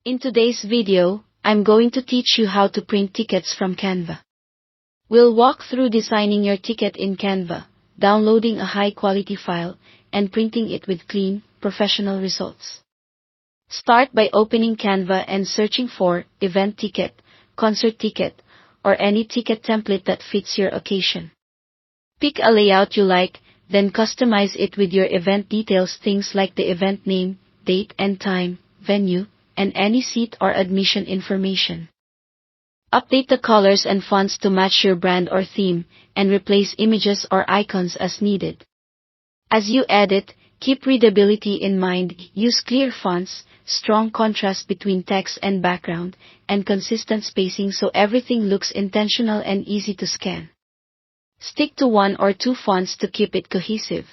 In today's video, I'm going to teach you how to print tickets from Canva. We'll walk through designing your ticket in Canva, downloading a high-quality file, and printing it with clean, professional results. Start by opening Canva and searching for event ticket, concert ticket, or any ticket template that fits your occasion. Pick a layout you like, then customize it with your event details, things like the event name, date and time, venue, and any seat or admission information. Update the colors and fonts to match your brand or theme, and replace images or icons as needed. As you edit, keep readability in mind, use clear fonts, strong contrast between text and background, and consistent spacing so everything looks intentional and easy to scan. Stick to 1 or 2 fonts to keep it cohesive.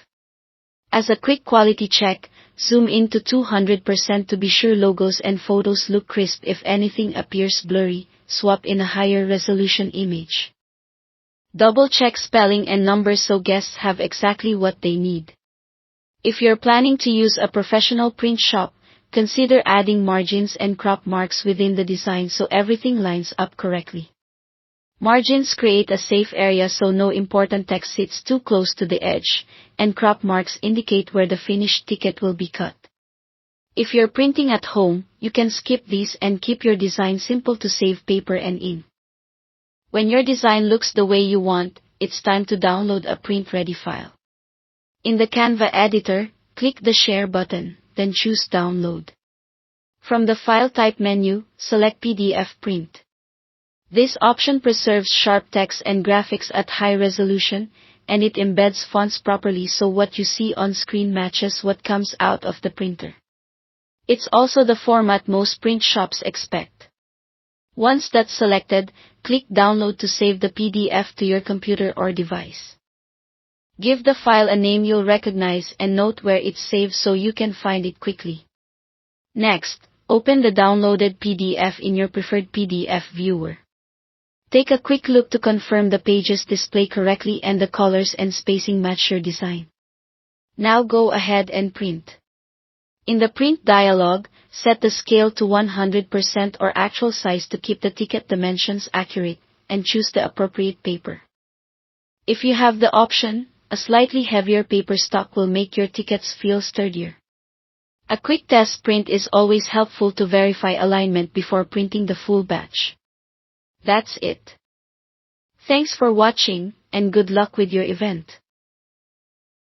As a quick quality check, zoom in to 200% to be sure logos and photos look crisp. If anything appears blurry, swap in a higher resolution image. Double-check spelling and numbers so guests have exactly what they need. If you're planning to use a professional print shop, consider adding margins and crop marks within the design so everything lines up correctly. Margins create a safe area so no important text sits too close to the edge, and crop marks indicate where the finished ticket will be cut. If you're printing at home, you can skip these and keep your design simple to save paper and ink. When your design looks the way you want, it's time to download a print-ready file. In the Canva editor, click the Share button, then choose Download. From the File Type menu, select PDF Print. This option preserves sharp text and graphics at high resolution, and it embeds fonts properly so what you see on screen matches what comes out of the printer. It's also the format most print shops expect. Once that's selected, click Download to save the PDF to your computer or device. Give the file a name you'll recognize and note where it's saved so you can find it quickly. Next, open the downloaded PDF in your preferred PDF viewer. Take a quick look to confirm the pages display correctly and the colors and spacing match your design. Now go ahead and print. In the print dialog, set the scale to 100% or actual size to keep the ticket dimensions accurate, and choose the appropriate paper. If you have the option, a slightly heavier paper stock will make your tickets feel sturdier. A quick test print is always helpful to verify alignment before printing the full batch. That's it. Thanks for watching, and good luck with your event.